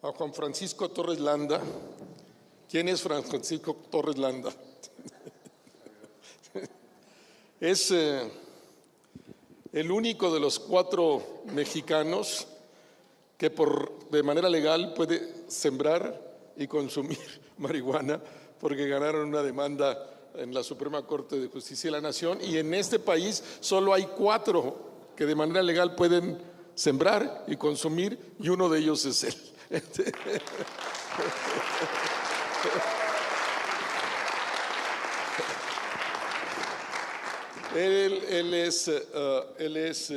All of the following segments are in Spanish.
a Juan Francisco Torres Landa. ¿Quién es Francisco Torres Landa? Es el único de los 4 mexicanos que de manera legal puede sembrar y consumir marihuana, porque ganaron una demanda en la Suprema Corte de Justicia de la Nación, y en este país solo hay 4 que de manera legal pueden sembrar y consumir, y uno de ellos es él. Él es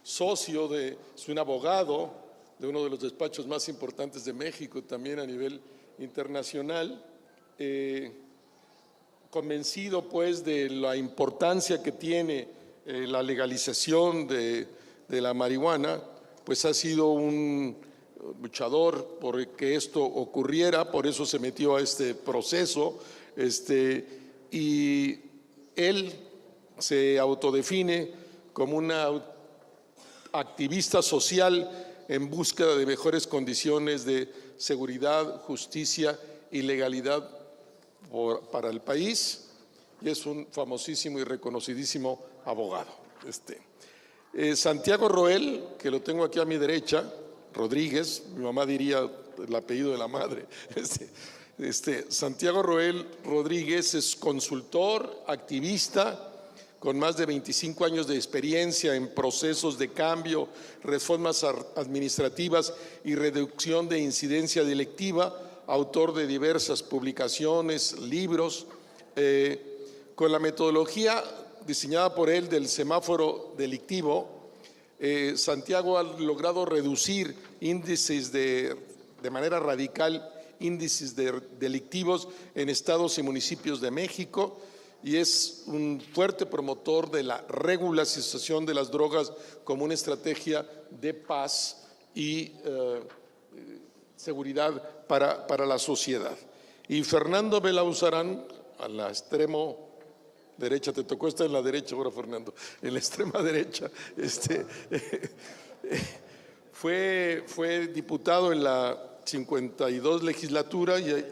socio es un abogado de uno de los despachos más importantes de México, también a nivel internacional, convencido pues de la importancia que tiene la legalización de la marihuana, pues ha sido un luchador por que esto ocurriera, por eso se metió a este proceso, y él se autodefine como una activista social en búsqueda de mejores condiciones de seguridad, justicia y legalidad para el país, y es un famosísimo y reconocidísimo abogado. Santiago Roel, que lo tengo aquí a mi derecha, Rodríguez, mi mamá diría el apellido de la madre. Santiago Roel Rodríguez es consultor, activista, con más de 25 años de experiencia en procesos de cambio, reformas administrativas y reducción de incidencia delictiva, autor de diversas publicaciones, libros, con la metodología diseñada por él del semáforo delictivo. Santiago ha logrado reducir índices de manera radical, índices delictivos en estados y municipios de México, y es un fuerte promotor de la regularización de las drogas como una estrategia de paz y seguridad para la sociedad. Y Fernando Belauzarán, a la extremo derecha, te tocó estar en la derecha ahora, Fernando, en la extrema derecha, fue diputado en la 52 legislatura y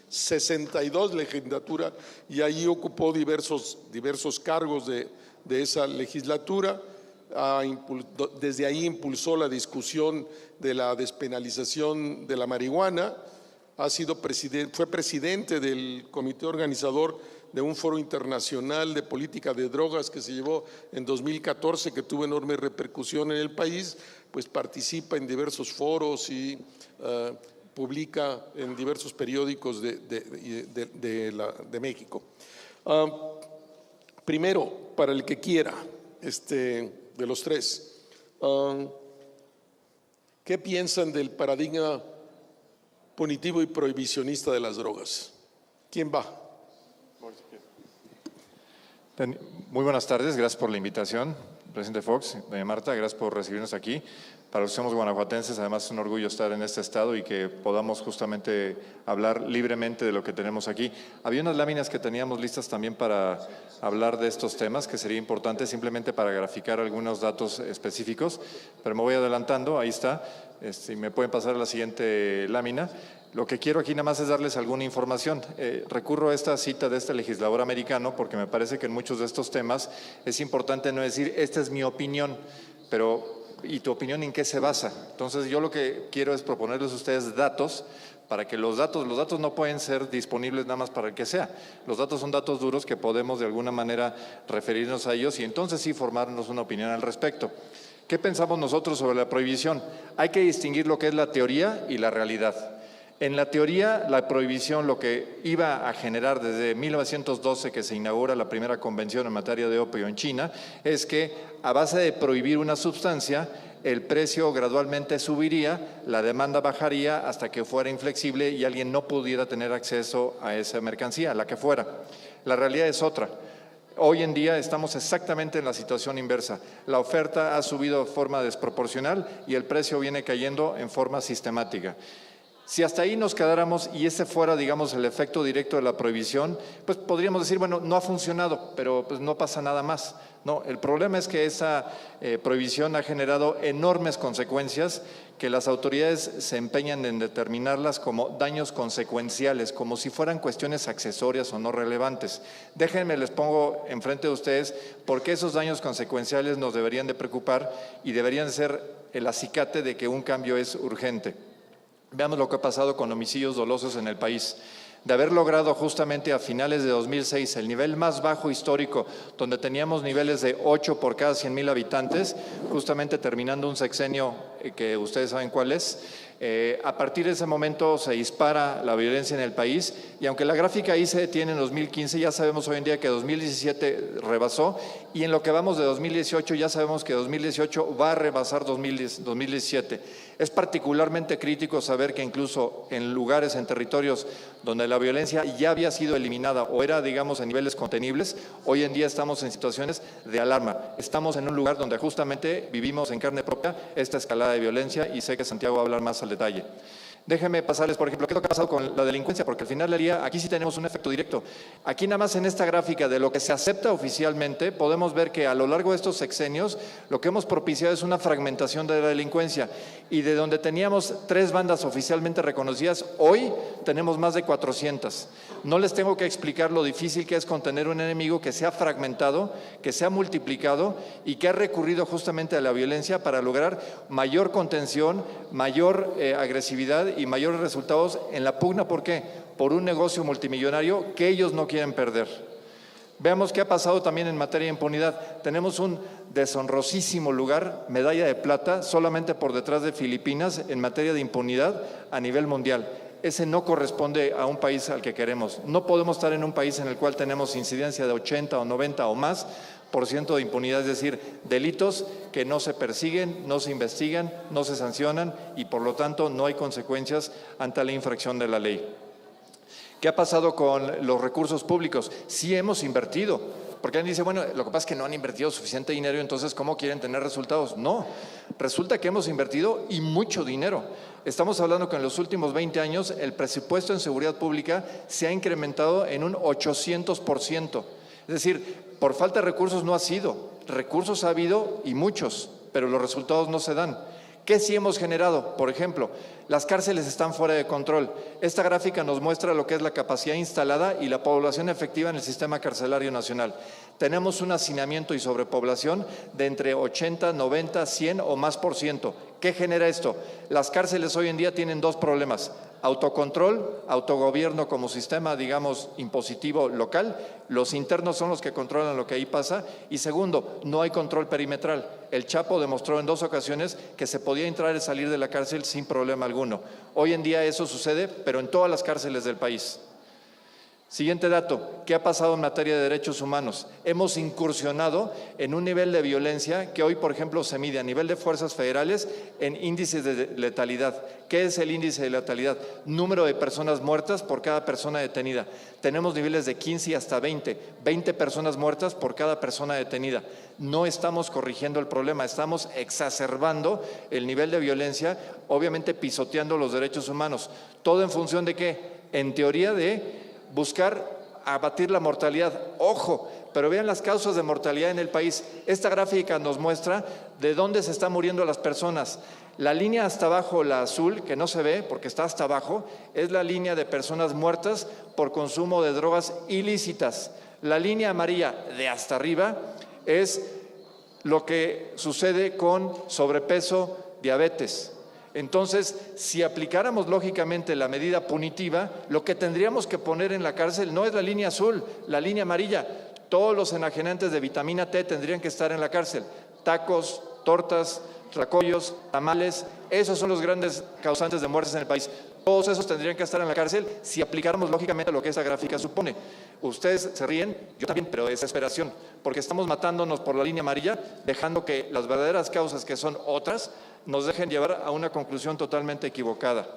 62 legislatura, y allí ocupó diversos cargos de esa legislatura. Desde ahí impulsó la discusión de la despenalización de la marihuana. Fue presidente del comité organizador de un foro internacional de política de drogas que se llevó en 2014, que tuvo enorme repercusión en el país, pues participa en diversos foros y publica en diversos periódicos de México. Primero, para el que quiera, de los 3, ¿qué piensan del paradigma punitivo y prohibicionista de las drogas? ¿Quién va? Muy buenas tardes, gracias por la invitación, presidente Fox, doña Marta, gracias por recibirnos aquí. Para los que somos guanajuatenses, además es un orgullo estar en este estado y que podamos justamente hablar libremente de lo que tenemos aquí. Había unas láminas que teníamos listas también para hablar de estos temas, que sería importante simplemente para graficar algunos datos específicos, pero me voy adelantando, ahí está. Me pueden pasar a la siguiente lámina. Lo que quiero aquí nada más es darles alguna información. Recurro a esta cita de este legislador americano porque me parece que en muchos de estos temas es importante no decir, esta es mi opinión, pero ¿y tu opinión en qué se basa? Entonces yo lo que quiero es proponerles a ustedes datos, para que los datos no pueden ser disponibles nada más para el que sea. Los datos son datos duros que podemos de alguna manera referirnos a ellos y entonces sí formarnos una opinión al respecto. ¿Qué pensamos nosotros sobre la prohibición? Hay que distinguir lo que es la teoría y la realidad. En la teoría, la prohibición lo que iba a generar desde 1912, que se inaugura la primera convención en materia de opio en China, es que a base de prohibir una sustancia, el precio gradualmente subiría, la demanda bajaría hasta que fuera inflexible y alguien no pudiera tener acceso a esa mercancía, la que fuera. La realidad es otra. Hoy en día estamos exactamente en la situación inversa. La oferta ha subido de forma desproporcional y el precio viene cayendo en forma sistemática. Si hasta ahí nos quedáramos y ese fuera, digamos, el efecto directo de la prohibición, pues podríamos decir, bueno, no ha funcionado, pero pues no pasa nada más. No, el problema es que esa prohibición ha generado enormes consecuencias que las autoridades se empeñan en determinarlas como daños consecuenciales, como si fueran cuestiones accesorias o no relevantes. Déjenme, les pongo enfrente de ustedes por qué esos daños consecuenciales nos deberían de preocupar y deberían ser el acicate de que un cambio es urgente. Veamos lo que ha pasado con homicidios dolosos en el país. De haber logrado justamente a finales de 2006 el nivel más bajo histórico, donde teníamos niveles de 8 por cada 100,000 habitantes, justamente terminando un sexenio que ustedes saben cuál es, a partir de ese momento se dispara la violencia en el país y aunque la gráfica ahí se detiene en 2015, ya sabemos hoy en día que 2017 rebasó y en lo que vamos de 2018 ya sabemos que 2018 va a rebasar 2017. Es particularmente crítico saber que incluso en lugares, en territorios donde la violencia ya había sido eliminada o era, digamos, en niveles contenibles, hoy en día estamos en situaciones de alarma. Estamos en un lugar donde justamente vivimos en carne propia esta escalada de violencia y sé que Santiago va a hablar más al detalle. Déjenme pasarles, por ejemplo, qué es lo que ha pasado con la delincuencia, porque al final del día aquí sí tenemos un efecto directo. Aquí nada más en esta gráfica de lo que se acepta oficialmente, podemos ver que a lo largo de estos sexenios lo que hemos propiciado es una fragmentación de la delincuencia y de donde teníamos 3 bandas oficialmente reconocidas, hoy tenemos más de 400. No les tengo que explicar lo difícil que es contener un enemigo que se ha fragmentado, que se ha multiplicado y que ha recurrido justamente a la violencia para lograr mayor contención, mayor agresividad y mayores resultados en la pugna. ¿Por qué? Por un negocio multimillonario que ellos no quieren perder. Veamos qué ha pasado también en materia de impunidad. Tenemos un deshonrosísimo lugar, medalla de plata, solamente por detrás de Filipinas en materia de impunidad a nivel mundial. Ese no corresponde a un país al que queremos. No podemos estar en un país en el cual tenemos incidencia de 80 o 90 o más % de impunidad, es decir, delitos que no se persiguen, no se investigan, no se sancionan y por lo tanto no hay consecuencias ante la infracción de la ley. ¿Qué ha pasado con los recursos públicos? Sí hemos invertido, porque alguien dice, bueno, lo que pasa es que no han invertido suficiente dinero, entonces ¿cómo quieren tener resultados? No, resulta que hemos invertido y mucho dinero. Estamos hablando que en los últimos 20 años el presupuesto en seguridad pública se ha incrementado en un 800%. Es decir, por falta de recursos no ha sido, recursos ha habido y muchos, pero los resultados no se dan. ¿Qué sí hemos generado? Por ejemplo, las cárceles están fuera de control. Esta gráfica nos muestra lo que es la capacidad instalada y la población efectiva en el sistema carcelario nacional. Tenemos un hacinamiento y sobrepoblación de entre 80, 90, 100 o más %. ¿Qué genera esto? Las cárceles hoy en día tienen 2 problemas. Autocontrol, autogobierno como sistema, digamos, impositivo local. Los internos son los que controlan lo que ahí pasa. Y segundo, no hay control perimetral. El Chapo demostró en 2 ocasiones que se podía entrar y salir de la cárcel sin problema alguno. Hoy en día eso sucede, pero en todas las cárceles del país. Siguiente dato, ¿qué ha pasado en materia de derechos humanos? Hemos incursionado en un nivel de violencia que hoy, por ejemplo, se mide a nivel de fuerzas federales en índices de letalidad. ¿Qué es el índice de letalidad? Número de personas muertas por cada persona detenida. Tenemos niveles de 15 y hasta 20 personas muertas por cada persona detenida. No estamos corrigiendo el problema, estamos exacerbando el nivel de violencia, obviamente pisoteando los derechos humanos. ¿Todo en función de qué? En teoría de buscar abatir la mortalidad. Ojo, pero vean las causas de mortalidad en el país. Esta gráfica nos muestra de dónde se están muriendo las personas. La línea hasta abajo, la azul, que no se ve porque está hasta abajo, es la línea de personas muertas por consumo de drogas ilícitas. La línea amarilla de hasta arriba es lo que sucede con sobrepeso, diabetes. Entonces, si aplicáramos lógicamente la medida punitiva, lo que tendríamos que poner en la cárcel no es la línea azul, la línea amarilla. Todos los enajenantes de vitamina T tendrían que estar en la cárcel. Tacos, tortas, tlacoyos, tamales, esos son los grandes causantes de muertes en el país. Todos esos tendrían que estar en la cárcel si aplicáramos lógicamente lo que esa gráfica supone. Ustedes se ríen, yo también, pero desesperación, porque estamos matándonos por la línea amarilla, dejando que las verdaderas causas, que son otras, nos dejen llevar a una conclusión totalmente equivocada.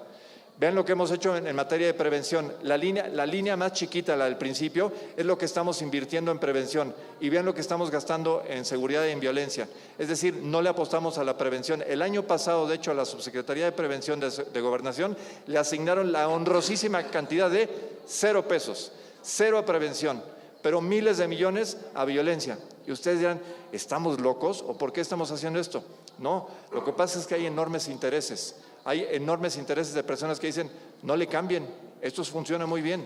Vean lo que hemos hecho en materia de prevención. La línea más chiquita, la del principio, es lo que estamos invirtiendo en prevención. Y vean lo que estamos gastando en seguridad y en violencia. Es decir, no le apostamos a la prevención. El año pasado, de hecho, a la Subsecretaría de Prevención de Gobernación le asignaron la honrosísima cantidad de 0 pesos, 0 a prevención, pero miles de millones a violencia. Y ustedes dirán, ¿estamos locos o por qué estamos haciendo esto? No, lo que pasa es que hay enormes intereses. Hay enormes intereses de personas que dicen, no le cambien, esto funciona muy bien.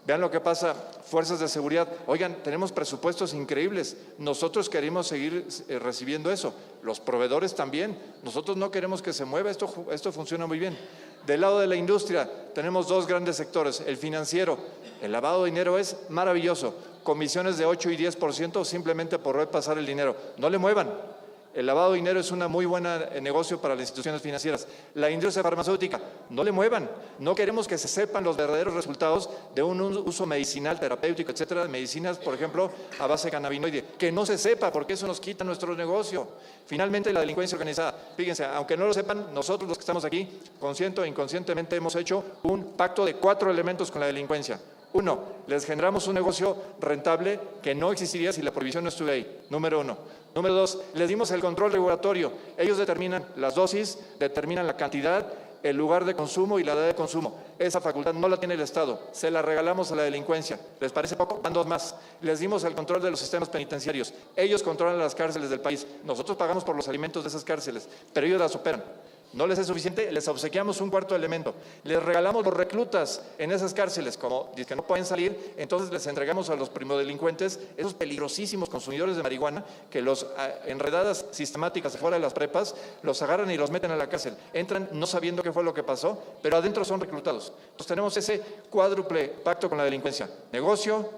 Vean lo que pasa, fuerzas de seguridad, oigan, tenemos presupuestos increíbles, nosotros queremos seguir recibiendo eso, los proveedores también, nosotros no queremos que se mueva, esto funciona muy bien. Del lado de la industria tenemos 2 grandes sectores, el financiero, el lavado de dinero es maravilloso, comisiones de 8 y 10% simplemente por pasar el dinero, no le muevan. El lavado de dinero es un muy buen negocio para las instituciones financieras. La industria farmacéutica, no le muevan. No queremos que se sepan los verdaderos resultados de un uso medicinal, terapéutico, etcétera, de medicinas, por ejemplo, a base de cannabinoide. Que no se sepa, porque eso nos quita nuestro negocio. Finalmente, la delincuencia organizada. Fíjense, aunque no lo sepan, nosotros los que estamos aquí, consciente o inconscientemente, hemos hecho un pacto de 4 elementos con la delincuencia. 1, les generamos un negocio rentable que no existiría si la prohibición no estuviera ahí. Número 1. Número 2, les dimos el control regulatorio. Ellos determinan las dosis, determinan la cantidad, el lugar de consumo y la edad de consumo. Esa facultad no la tiene el Estado, se la regalamos a la delincuencia. ¿Les parece poco? Van 2 más. Les dimos el control de los sistemas penitenciarios. Ellos controlan las cárceles del país. Nosotros pagamos por los alimentos de esas cárceles, pero ellos las operan. ¿No les es suficiente? Les obsequiamos un 4.º elemento. Les regalamos los reclutas en esas cárceles. Como dicen que no pueden salir, entonces les entregamos a los primodelincuentes, esos peligrosísimos consumidores de marihuana, que los enredadas sistemáticas fuera de las prepas, los agarran y los meten a la cárcel. Entran no sabiendo qué fue lo que pasó, pero adentro son reclutados. Entonces tenemos ese cuádruple pacto con la delincuencia. Negocio,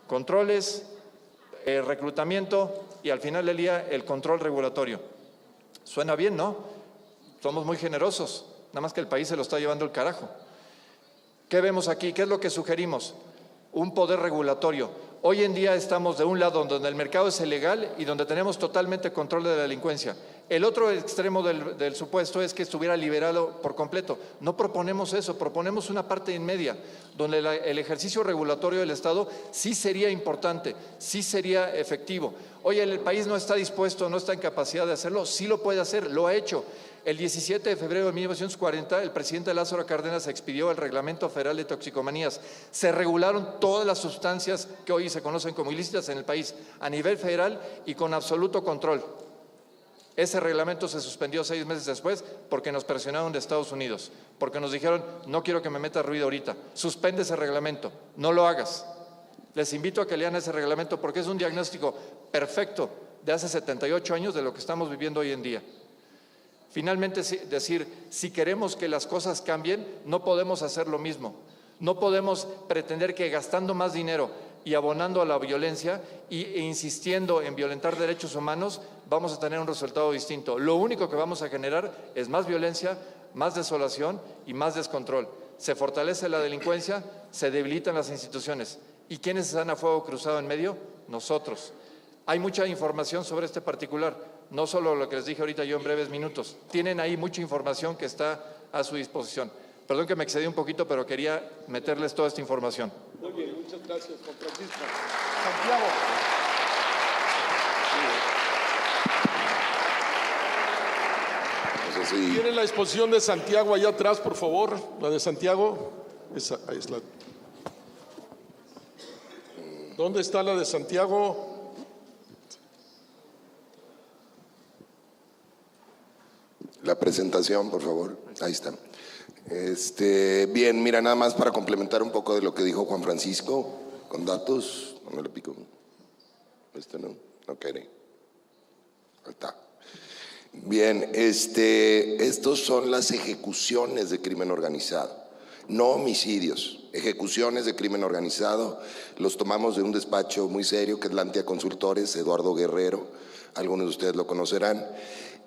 controles, reclutamiento y al final del día el control regulatorio. Suena bien, ¿no? Somos muy generosos, nada más que el país se lo está llevando el carajo. ¿Qué vemos aquí? ¿Qué es lo que sugerimos? Un poder regulatorio. Hoy en día estamos de un lado donde el mercado es ilegal y donde tenemos totalmente control de la delincuencia. El otro extremo del supuesto es que estuviera liberado por completo. No proponemos eso, proponemos una parte en media, donde el ejercicio regulatorio del Estado sí sería importante, sí sería efectivo. Oye, el país no está dispuesto, no está en capacidad de hacerlo, sí lo puede hacer, lo ha hecho. El 17 de febrero de 1940, el presidente Lázaro Cárdenas expidió el Reglamento Federal de Toxicomanías. Se regularon todas las sustancias que hoy se conocen como ilícitas en el país, a nivel federal y con absoluto control. Ese reglamento se suspendió 6 meses después porque nos presionaron de Estados Unidos, porque nos dijeron, no quiero que me metas ruido ahorita, suspende ese reglamento, no lo hagas. Les invito a que lean ese reglamento porque es un diagnóstico perfecto de hace 78 años de lo que estamos viviendo hoy en día. Finalmente, decir, si queremos que las cosas cambien, no podemos hacer lo mismo. No podemos pretender que gastando más dinero y abonando a la violencia e insistiendo en violentar derechos humanos, vamos a tener un resultado distinto. Lo único que vamos a generar es más violencia, más desolación y más descontrol. Se fortalece la delincuencia, se debilitan las instituciones. ¿Y quiénes están a fuego cruzado en medio? Nosotros. Hay mucha información sobre este particular, no solo lo que les dije ahorita yo en breves minutos. Tienen ahí mucha información que está a su disposición. Perdón que me excedí un poquito, pero quería meterles toda esta información. Muy bien, muchas gracias, Juan Francisco. Santiago. ¿Tienen la exposición de Santiago allá atrás, por favor? La de Santiago. Ahí es la. ¿Dónde está la de Santiago? La presentación, por favor. Ahí está. Bien, mira, nada más para complementar un poco de lo que dijo Juan Francisco, con datos. ¿Dónde le pico? No quiere. Ahí está. Bien, estos son las ejecuciones de crimen organizado, no homicidios, ejecuciones de crimen organizado. Los tomamos de un despacho muy serio que es Lantia Consultores, Eduardo Guerrero, algunos de ustedes lo conocerán.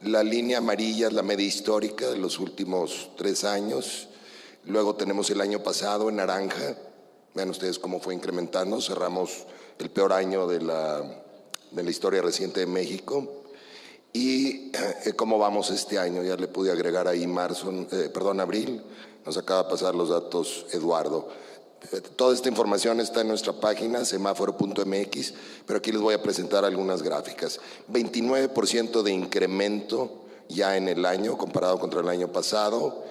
La línea amarilla es la media histórica de los últimos 3 años. Luego tenemos el año pasado en naranja. Vean ustedes cómo fue incrementando. Cerramos el peor año de la historia reciente de México. Y cómo vamos este año, ya le pude agregar ahí abril, nos acaba de pasar los datos Eduardo. Toda esta información está en nuestra página semáforo.mx, pero aquí les voy a presentar algunas gráficas. 29% de incremento ya en el año comparado contra el año pasado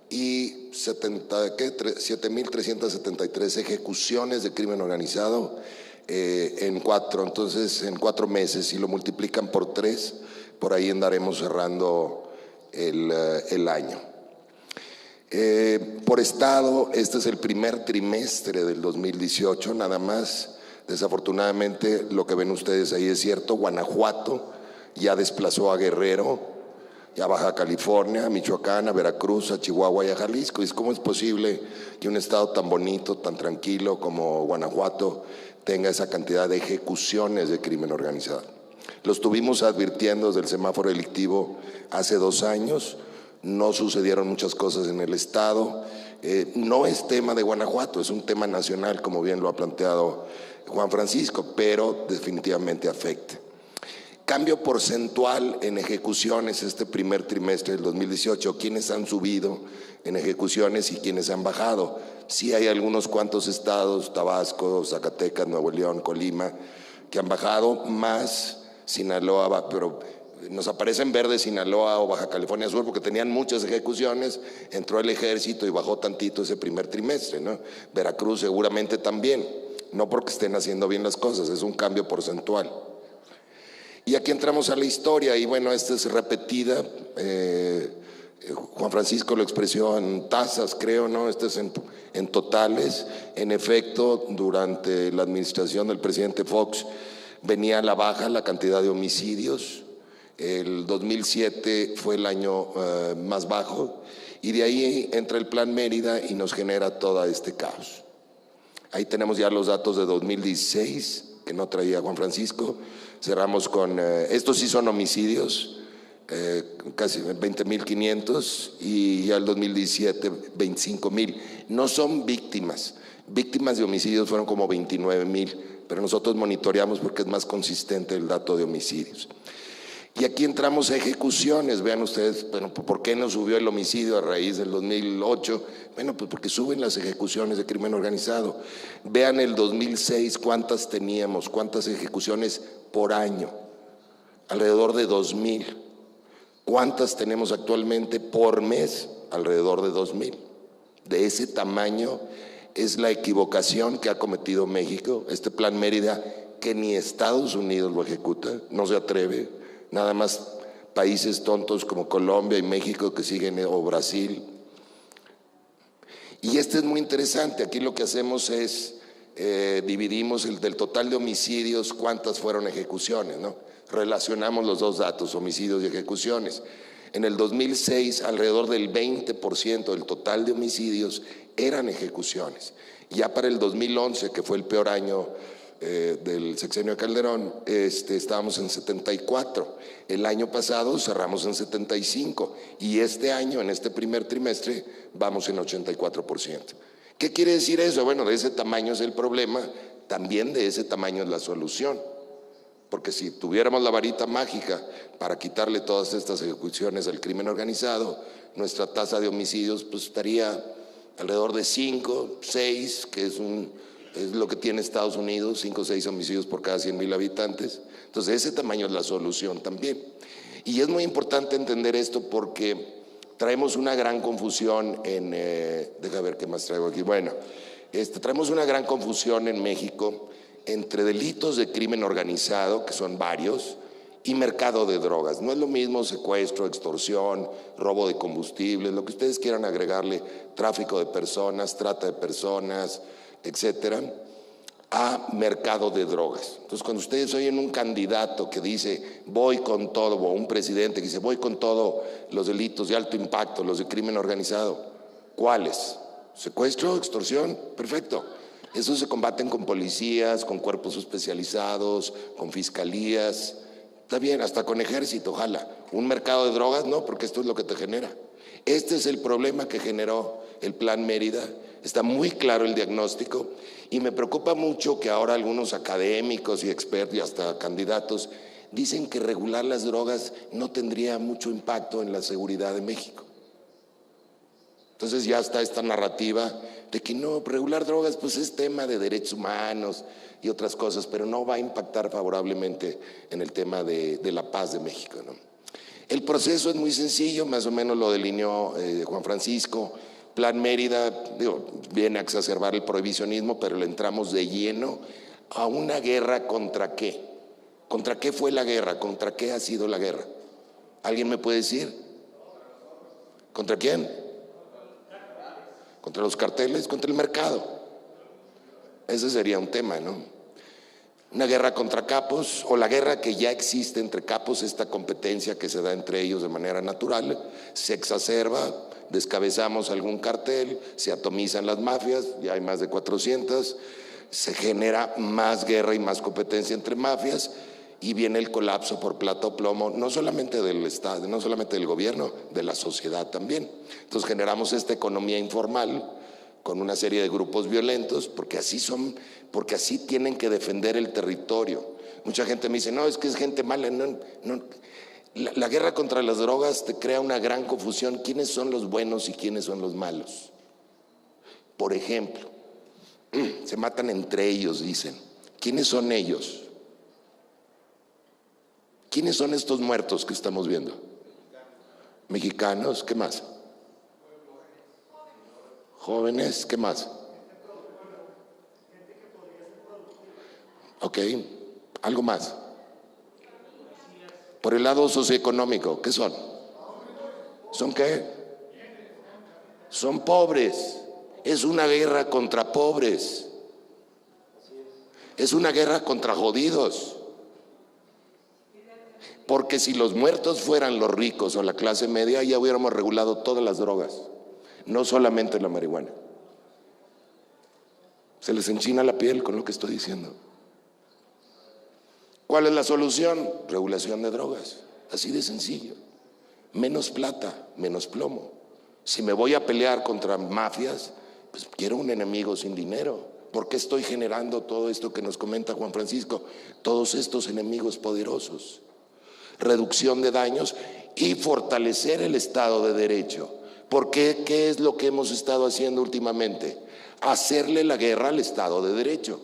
y 7.373 ejecuciones de crimen organizado en 4 meses. Si lo multiplican por 3, por ahí andaremos cerrando el año. Por estado, este es el primer trimestre del 2018, nada más. Desafortunadamente, lo que ven ustedes ahí es cierto. Guanajuato ya desplazó a Guerrero, ya Baja California, a Michoacán, a Veracruz, a Chihuahua y a Jalisco. ¿Cómo es posible que un estado tan bonito, tan tranquilo como Guanajuato tenga esa cantidad de ejecuciones de crimen organizado? Lo estuvimos advirtiendo desde el semáforo delictivo hace 2 años. No sucedieron muchas cosas en el estado. No es tema de Guanajuato, es un tema nacional, como bien lo ha planteado Juan Francisco, pero definitivamente afecta. Cambio porcentual en ejecuciones este primer trimestre del 2018. ¿Quiénes han subido en ejecuciones y quiénes han bajado? Sí hay algunos cuantos estados, Tabasco, Zacatecas, Nuevo León, Colima, que han bajado, más Sinaloa, pero nos aparece en verde Sinaloa o Baja California Sur porque tenían muchas ejecuciones, entró el ejército y bajó tantito ese primer trimestre, ¿no? Veracruz seguramente también, no porque estén haciendo bien las cosas, es un cambio porcentual. Y aquí entramos a la historia y bueno, esta es repetida, Juan Francisco lo expresó en tasas, creo, ¿no? Este es en totales. En efecto, durante la administración del presidente Fox venía a la baja la cantidad de homicidios. El 2007 fue el año más bajo y de ahí entra el Plan Mérida y nos genera todo este caos. Ahí tenemos ya los datos de 2016 que no traía Juan Francisco. Cerramos con, estos sí son homicidios, casi 20.500 y ya el 2017 25.000. No son víctimas de homicidios fueron como 29.000, pero nosotros monitoreamos porque es más consistente el dato de homicidios. Y aquí entramos a ejecuciones. Vean ustedes, bueno, ¿por qué no subió el homicidio a raíz del 2008? Bueno, pues porque suben las ejecuciones de crimen organizado. Vean el 2006 cuántas teníamos, cuántas ejecuciones por año, alrededor de 2.000. ¿Cuántas tenemos actualmente por mes? Alrededor de 2.000. De ese tamaño es la equivocación que ha cometido México. Este Plan Mérida, que ni Estados Unidos lo ejecuta, no se atreve. Nada más países tontos como Colombia y México que siguen, o Brasil. Y este es muy interesante. Aquí lo que hacemos es dividimos del total de homicidios, cuántas fueron ejecuciones, ¿no? Relacionamos los dos datos, homicidios y ejecuciones. En el 2006, alrededor del 20% del total de homicidios eran ejecuciones. Ya para el 2011, que fue el peor año del sexenio de Calderón, estábamos en 74. El año pasado cerramos en 75 y este año, en este primer trimestre, vamos en 84%. ¿Qué quiere decir eso? Bueno, de ese tamaño es el problema, también de ese tamaño es la solución. Porque si tuviéramos la varita mágica para quitarle todas estas ejecuciones al crimen organizado, nuestra tasa de homicidios pues estaría alrededor de 5, 6, que es lo que tiene Estados Unidos, 5 o 6 homicidios por cada 100,000 habitantes. Entonces ese tamaño es la solución también. Y es muy importante entender esto porque traemos una gran confusión deja ver qué más traigo aquí. Bueno, traemos una gran confusión en México entre delitos de crimen organizado, que son varios, y mercado de drogas. No es lo mismo secuestro, extorsión, robo de combustible, lo que ustedes quieran agregarle, tráfico de personas, trata de personas, etcétera, a mercado de drogas. Entonces, cuando ustedes oyen un candidato que dice voy con todo, o un presidente que dice voy con todo los delitos de alto impacto, los de crimen organizado, ¿cuáles? Secuestro, extorsión, perfecto. Esos se combaten con policías, con cuerpos especializados, con fiscalías, está bien, hasta con ejército, ojalá. Un mercado de drogas, no, porque esto es lo que te genera. Este es el problema que generó el Plan Mérida. Está muy claro el diagnóstico y me preocupa mucho que ahora algunos académicos y expertos y hasta candidatos dicen que regular las drogas no tendría mucho impacto en la seguridad de México. Entonces ya está esta narrativa de que no, regular drogas pues es tema de derechos humanos y otras cosas, pero no va a impactar favorablemente en el tema de la paz de México, ¿no? El proceso es muy sencillo, más o menos lo delineó Juan Francisco. Plan Mérida, viene a exacerbar el prohibicionismo, pero le entramos de lleno a una guerra contra qué. ¿Contra qué fue la guerra? ¿Contra qué ha sido la guerra? ¿Alguien me puede decir? ¿Contra quién? ¿Contra los carteles? ¿Contra el mercado? Ese sería un tema, ¿no? Una guerra contra capos, o la guerra que ya existe entre capos, esta competencia que se da entre ellos de manera natural, se exacerba, descabezamos algún cartel, se atomizan las mafias, ya hay más de 400, se genera más guerra y más competencia entre mafias, y viene el colapso por plata o plomo, no solamente del Estado, no solamente del gobierno, de la sociedad también. Entonces generamos esta economía informal con una serie de grupos violentos, porque así son, porque así tienen que defender el territorio. Mucha gente me dice, no, es que es gente mala. No. La guerra contra las drogas te crea una gran confusión. ¿Quiénes son los buenos y quiénes son los malos? Por ejemplo, se matan entre ellos, dicen. ¿Quiénes son ellos? ¿Quiénes son estos muertos que estamos viendo? Mexicanos, ¿qué más? Jóvenes, ¿qué más? Ok, algo más. Por el lado socioeconómico, ¿qué son? ¿Son qué? Son pobres. Es una guerra contra pobres. Es una guerra contra jodidos. Porque si los muertos fueran los ricos o la clase media, ya hubiéramos regulado todas las drogas, no solamente la marihuana. Se les enchina la piel con lo que estoy diciendo. ¿Cuál es la solución? Regulación de drogas, así de sencillo. Menos plata, menos plomo. Si me voy a pelear contra mafias, pues quiero un enemigo sin dinero. ¿Por qué estoy generando todo esto que nos comenta Juan Francisco? Todos estos enemigos poderosos. Reducción de daños y fortalecer el Estado de Derecho. ¿Por qué? ¿Qué es lo que hemos estado haciendo últimamente? Hacerle la guerra al Estado de Derecho.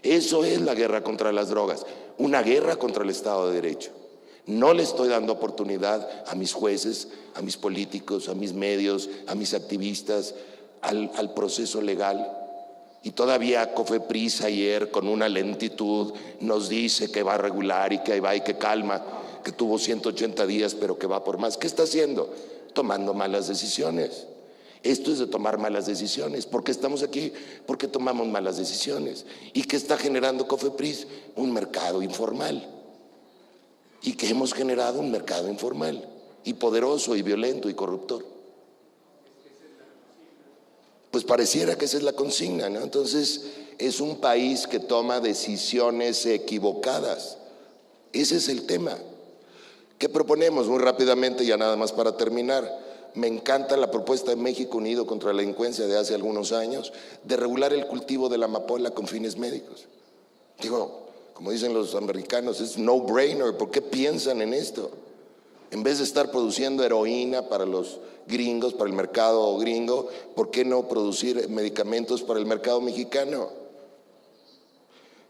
Eso es la guerra contra las drogas, una guerra contra el Estado de Derecho. No le estoy dando oportunidad a mis jueces, a mis políticos, a mis medios, a mis activistas, al proceso legal. Y todavía COFEPRIS ayer con una lentitud nos dice que va a regular y que ahí va y que calma, que tuvo 180 días pero que va por más. ¿Qué está haciendo? Tomando malas decisiones. Esto es de tomar malas decisiones. ¿Por qué estamos aquí? Porque tomamos malas decisiones. ¿Y qué está generando COFEPRIS? Un mercado informal. Y que hemos generado un mercado informal y poderoso y violento y corruptor. Pues pareciera que esa es la consigna, ¿no? Entonces es un país que toma decisiones equivocadas. Ese es el tema. ¿Qué proponemos? Muy rápidamente, ya nada más para terminar. Me encanta la propuesta de México Unido contra la Delincuencia de hace algunos años de regular el cultivo de la amapola con fines médicos. Digo, como dicen los americanos, es no-brainer. ¿Por qué piensan en esto? En vez de estar produciendo heroína para los gringos, para el mercado gringo, ¿por qué no producir medicamentos para el mercado mexicano?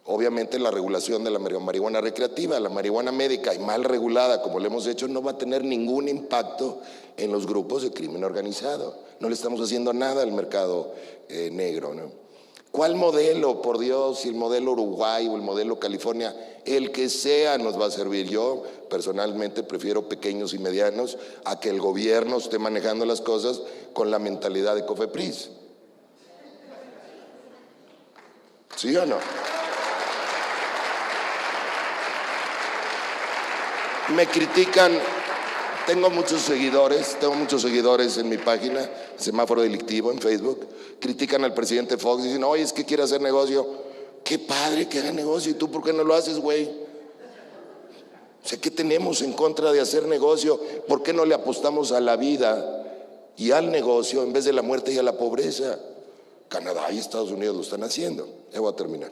Obviamente la regulación de la marihuana recreativa, la marihuana médica y mal regulada como lo hemos hecho no va a tener ningún impacto en los grupos de crimen organizado. No le estamos haciendo nada al mercado negro, ¿no? ¿Cuál modelo? Por Dios, si el modelo Uruguay o el modelo California, el que sea nos va a servir. Yo personalmente prefiero pequeños y medianos a que el gobierno esté manejando las cosas con la mentalidad de COFEPRIS. ¿Sí o no? Me critican, tengo muchos seguidores en mi página, Semáforo Delictivo en Facebook, critican al presidente Fox y dicen, oye, es que quiere hacer negocio. Qué padre que haga negocio, ¿y tú por qué no lo haces, güey? O sea, ¿qué tenemos en contra de hacer negocio? ¿Por qué no le apostamos a la vida y al negocio en vez de la muerte y a la pobreza? Canadá y Estados Unidos lo están haciendo. Ya voy a terminar.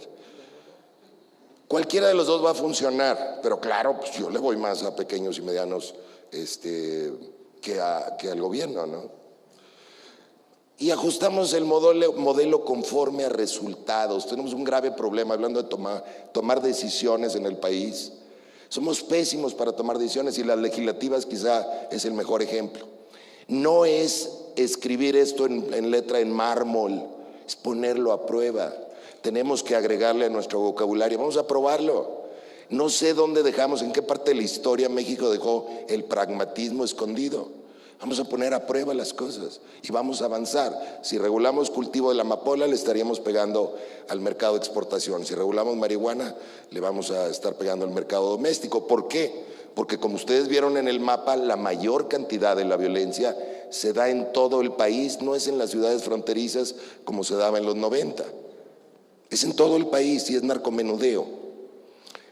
Cualquiera de los dos va a funcionar, pero claro, pues yo le voy más a pequeños y medianos que al gobierno, ¿no? Y ajustamos el modelo conforme a resultados. Tenemos un grave problema hablando de tomar decisiones en el país. Somos pésimos para tomar decisiones y las legislativas quizá es el mejor ejemplo. No es escribir esto en letra en mármol, es ponerlo a prueba. Tenemos que agregarle a nuestro vocabulario, vamos a probarlo. No sé dónde dejamos, en qué parte de la historia México dejó el pragmatismo escondido. Vamos a poner a prueba las cosas y vamos a avanzar. Si regulamos cultivo de la amapola, le estaríamos pegando al mercado de exportación. Si regulamos marihuana, le vamos a estar pegando al mercado doméstico. ¿Por qué? Porque como ustedes vieron en el mapa, la mayor cantidad de la violencia se da en todo el país, no es en las ciudades fronterizas como se daba en los 90. Es en todo el país y es narcomenudeo.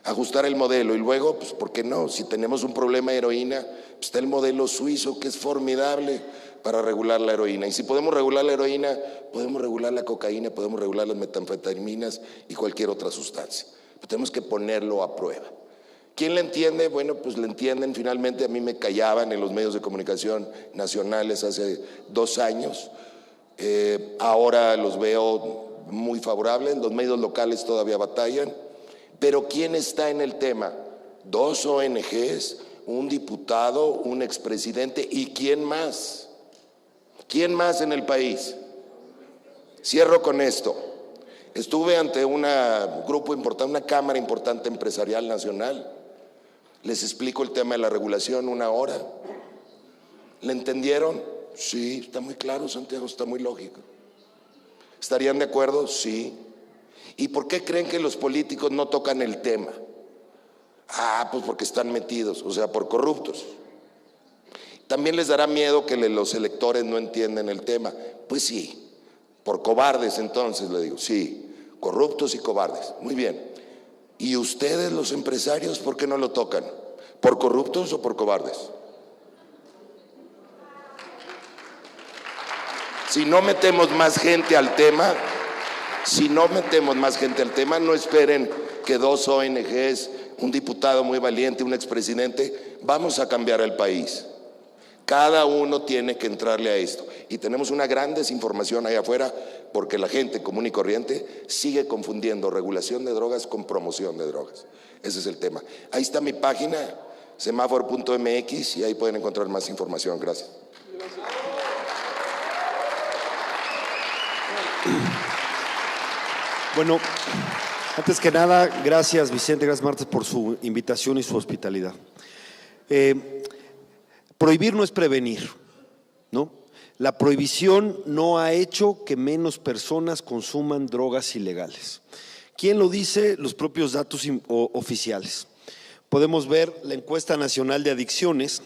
Ajustar el modelo y luego, pues, ¿por qué no? Si tenemos un problema de heroína, pues está el modelo suizo que es formidable para regular la heroína. Y si podemos regular la heroína, podemos regular la cocaína, podemos regular las metanfetaminas y cualquier otra sustancia. Pero tenemos que ponerlo a prueba. ¿Quién le entiende? Bueno, pues le entienden. Finalmente a mí me callaban en los medios de comunicación nacionales hace 2 años. Ahora los veo muy favorables. Los medios locales todavía batallan. Pero ¿quién está en el tema? 2 ONGs, un diputado, un expresidente y ¿quién más? ¿Quién más en el país? Cierro con esto. Estuve ante un grupo importante, una cámara importante empresarial nacional. Les explico el tema de la regulación 1 hora. ¿Le entendieron? Sí, está muy claro, Santiago, está muy lógico. ¿Estarían de acuerdo? Sí. ¿Y por qué creen que los políticos no tocan el tema? Pues porque están metidos, o sea, por corruptos. También les dará miedo que los electores no entiendan el tema. Pues sí, por cobardes entonces, le digo, sí, corruptos y cobardes. Muy bien. ¿Y ustedes, los empresarios, por qué no lo tocan? ¿Por corruptos o por cobardes? Si no metemos más gente al tema, no esperen que 2 ONGs, un diputado muy valiente, un expresidente, vamos a cambiar el país. Cada uno tiene que entrarle a esto. Y tenemos una gran desinformación ahí afuera porque la gente común y corriente sigue confundiendo regulación de drogas con promoción de drogas. Ese es el tema. Ahí está mi página, semáforo.mx, y ahí pueden encontrar más información. Gracias. Bueno, antes que nada, gracias Vicente, gracias Marta por su invitación y su hospitalidad. Prohibir no es prevenir, ¿no? La prohibición no ha hecho que menos personas consuman drogas ilegales. ¿Quién lo dice? Los propios datos oficiales. Podemos ver la encuesta nacional de adicciones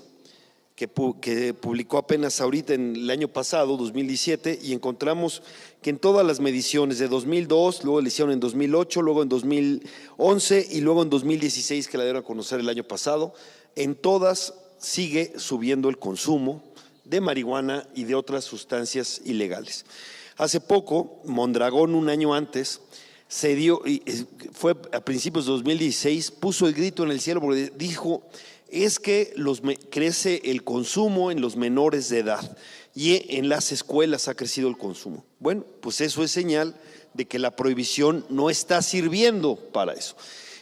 que publicó apenas ahorita en el año pasado, 2017, y encontramos que en todas las mediciones de 2002, luego le hicieron en 2008, luego en 2011 y luego en 2016, que la dieron a conocer el año pasado, en todas sigue subiendo el consumo de marihuana y de otras sustancias ilegales. Hace poco, Mondragón, un año antes, fue a principios de 2016, puso el grito en el cielo porque dijo: es que crece el consumo en los menores de edad y en las escuelas ha crecido el consumo. Bueno, pues eso es señal de que la prohibición no está sirviendo para eso.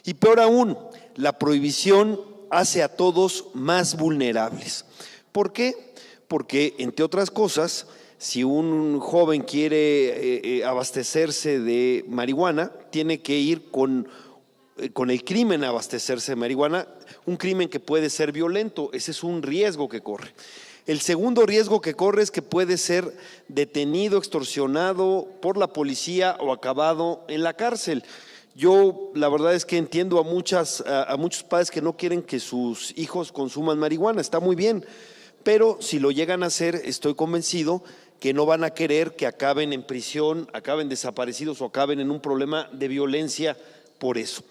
Y peor aún, la prohibición hace a todos más vulnerables. ¿Por qué? Porque, entre otras cosas, si un joven quiere abastecerse de marihuana, tiene que ir con el crimen a abastecerse de marihuana, un crimen que puede ser violento. Ese es un riesgo que corre. El segundo riesgo que corre es que puede ser detenido, extorsionado por la policía o acabado en la cárcel. Yo la verdad es que entiendo a muchos padres que no quieren que sus hijos consuman marihuana, está muy bien, pero si lo llegan a hacer, estoy convencido que no van a querer que acaben en prisión, acaben desaparecidos o acaben en un problema de violencia por eso.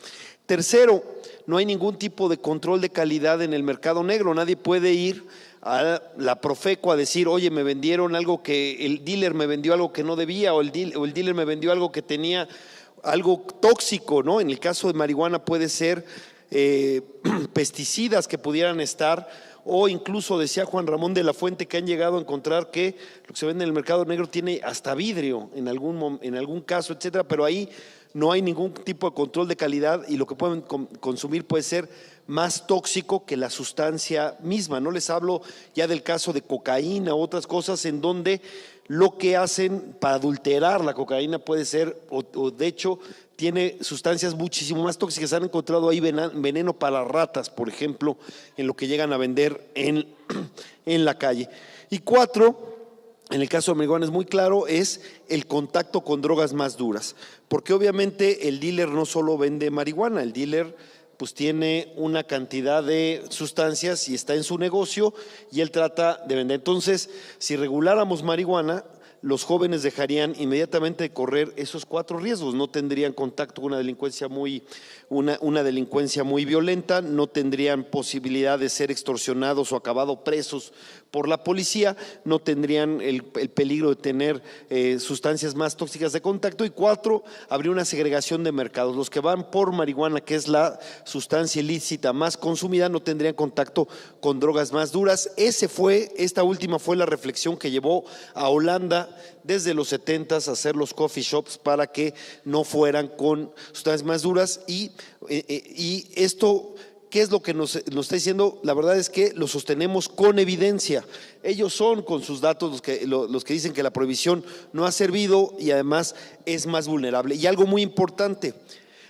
Tercero, no hay ningún tipo de control de calidad en el mercado negro. Nadie puede ir a la Profeco a decir: oye, me vendieron algo que el dealer me vendió algo que no debía, o el dealer me vendió algo que tenía algo tóxico, ¿no? En el caso de marihuana puede ser pesticidas que pudieran estar, o incluso decía Juan Ramón de la Fuente que han llegado a encontrar que lo que se vende en el mercado negro tiene hasta vidrio en algún caso, etcétera, pero ahí no hay ningún tipo de control de calidad y lo que pueden consumir puede ser más tóxico que la sustancia misma. No les hablo ya del caso de cocaína u otras cosas en donde lo que hacen para adulterar la cocaína puede ser, o de hecho tiene sustancias muchísimo más tóxicas. Han encontrado ahí veneno para ratas, por ejemplo, en lo que llegan a vender en la calle. Y 4, en el caso de marihuana es muy claro, es el contacto con drogas más duras, porque obviamente el dealer no solo vende marihuana, el dealer pues tiene una cantidad de sustancias y está en su negocio y él trata de vender. Entonces, si reguláramos marihuana, los jóvenes dejarían inmediatamente de correr esos 4 riesgos. No tendrían contacto con una delincuencia muy violenta, no tendrían posibilidad de ser extorsionados o acabado presos por la policía, no tendrían el peligro de tener sustancias más tóxicas de contacto. Y 4, habría una segregación de mercados. Los que van por marihuana, que es la sustancia ilícita más consumida, no tendrían contacto con drogas más duras. Esta última fue la reflexión que llevó a Holanda desde los 70s a hacer los coffee shops para que no fueran con sustancias más duras. Y esto, ¿qué es lo que nos está diciendo? La verdad es que lo sostenemos con evidencia. Ellos son con sus datos los que dicen que la prohibición no ha servido y además es más vulnerable. Y algo muy importante,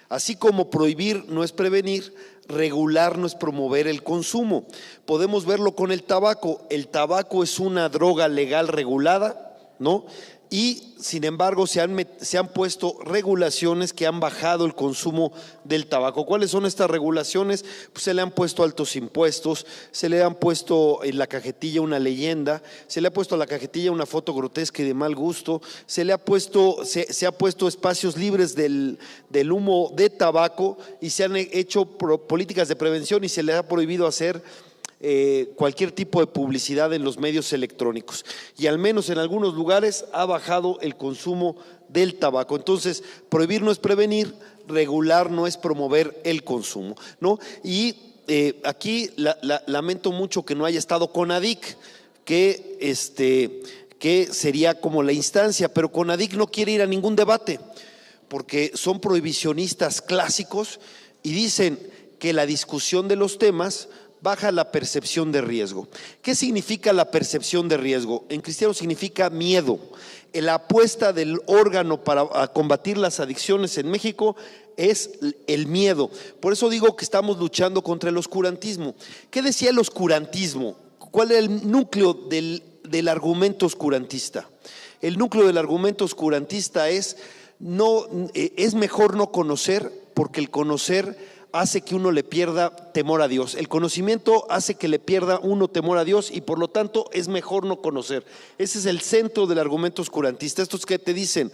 así como prohibir no es prevenir, regular no es promover el consumo. Podemos verlo con el tabaco. El tabaco es una droga legal regulada, ¿no? Y sin embargo se han puesto regulaciones que han bajado el consumo del tabaco. ¿Cuáles son estas regulaciones? Pues se le han puesto altos impuestos, se le han puesto en la cajetilla una leyenda, se le ha puesto a la cajetilla una foto grotesca y de mal gusto, se ha puesto espacios libres del humo de tabaco y se han hecho políticas de prevención y se le ha prohibido hacer cualquier tipo de publicidad en los medios electrónicos, y al menos en algunos lugares ha bajado el consumo del tabaco. Entonces, prohibir no es prevenir, regular no es promover el consumo, ¿no? Y aquí lamento mucho que no haya estado CONADIC, que sería como la instancia, pero CONADIC no quiere ir a ningún debate porque son prohibicionistas clásicos y dicen que la discusión de los temas baja la percepción de riesgo. ¿Qué significa la percepción de riesgo? En cristiano significa miedo. La apuesta del órgano para combatir las adicciones en México es el miedo. Por eso digo que estamos luchando contra el oscurantismo. ¿Qué decía el oscurantismo? ¿Cuál era el núcleo del argumento oscurantista? El núcleo del argumento oscurantista es mejor no conocer, porque el conocer hace que uno le pierda temor a Dios. El conocimiento hace que le pierda uno temor a Dios y por lo tanto es mejor no conocer. Ese es el centro del argumento oscurantista. Estos que te dicen,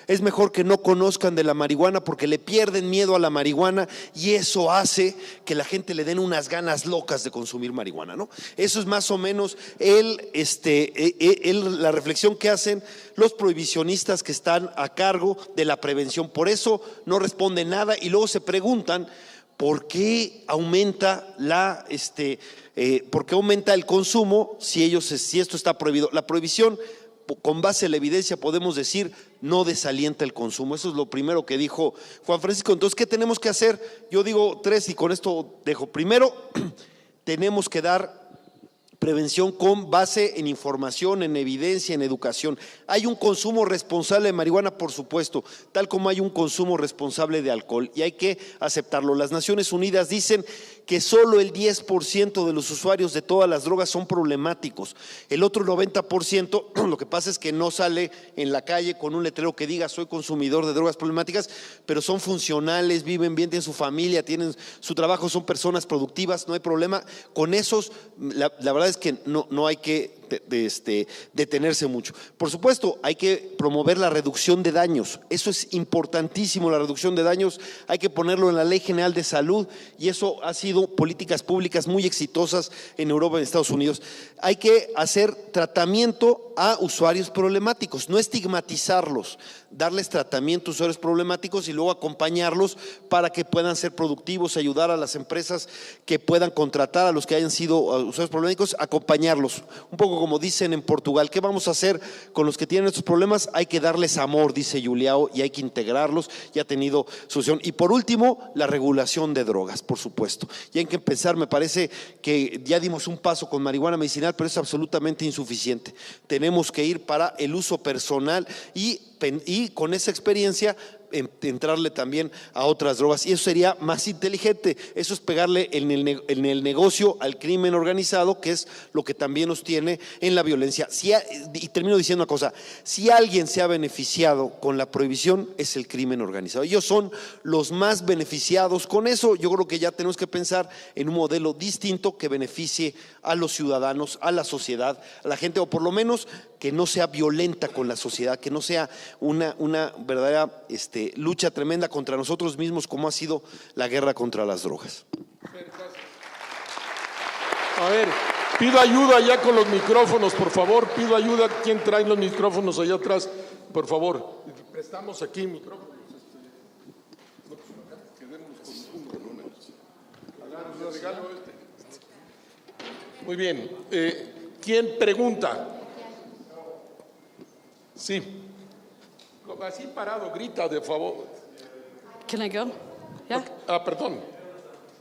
es mejor que no conozcan de la marihuana porque le pierden miedo a la marihuana y eso hace que la gente le den unas ganas locas de consumir marihuana, ¿no? Eso es más o menos la reflexión que hacen los prohibicionistas que están a cargo de la prevención. Por eso no responden nada y luego se preguntan ¿por qué aumenta el consumo si esto está prohibido? La prohibición, con base en la evidencia, podemos decir, no desalienta el consumo. Eso es lo primero que dijo Juan Francisco. Entonces, ¿qué tenemos que hacer? Yo digo 3 y con esto dejo. Primero, tenemos que dar prevención con base en información, en evidencia, en educación. Hay un consumo responsable de marihuana, por supuesto, tal como hay un consumo responsable de alcohol y hay que aceptarlo. Las Naciones Unidas dicen que solo el 10% de los usuarios de todas las drogas son problemáticos. El otro 90%, lo que pasa es que no sale en la calle con un letrero que diga soy consumidor de drogas problemáticas, pero son funcionales, viven bien, tienen su familia, tienen su trabajo, son personas productivas, no hay problema. Con esos, la verdad es que no hay que detenerse mucho. Por supuesto, hay que promover la reducción de daños. Eso es importantísimo, la reducción de daños. Hay que ponerlo en la Ley General de Salud y eso ha sido políticas públicas muy exitosas en Europa y en Estados Unidos. Hay que hacer tratamiento a usuarios problemáticos, no estigmatizarlos. darles tratamiento a usuarios problemáticos y luego acompañarlos para que puedan ser productivos, ayudar a las empresas que puedan contratar a los que hayan sido usuarios problemáticos, acompañarlos. Un poco como dicen en Portugal, ¿qué vamos a hacer con los que tienen estos problemas? Hay que darles amor, dice Juliao, y hay que integrarlos, y ha tenido solución. Y por último, la regulación de drogas, por supuesto. Y hay que empezar, me parece que ya dimos un paso con marihuana medicinal, pero es absolutamente insuficiente. Tenemos que ir para el uso personal y con esa experiencia entrarle también a otras drogas, y eso sería más inteligente. Eso es pegarle en el negocio al crimen organizado, que es lo que también nos tiene en la violencia. Y termino diciendo una cosa: si alguien se ha beneficiado con la prohibición, es el crimen organizado. Ellos son los más beneficiados con eso. Yo creo que ya tenemos que pensar en un modelo distinto que beneficie a los ciudadanos, a la sociedad, a la gente, o por lo menos que no sea violenta con la sociedad, que no sea una verdadera lucha tremenda contra nosotros mismos, como ha sido la guerra contra las drogas. A ver, pido ayuda allá con los micrófonos, por favor. Pido ayuda. ¿Quién trae los micrófonos allá atrás? Por favor. Prestamos aquí micrófonos. Muy bien. ¿Quién pregunta? Sí. Así parado, grita, de favor. Can I go? Yeah. Perdón.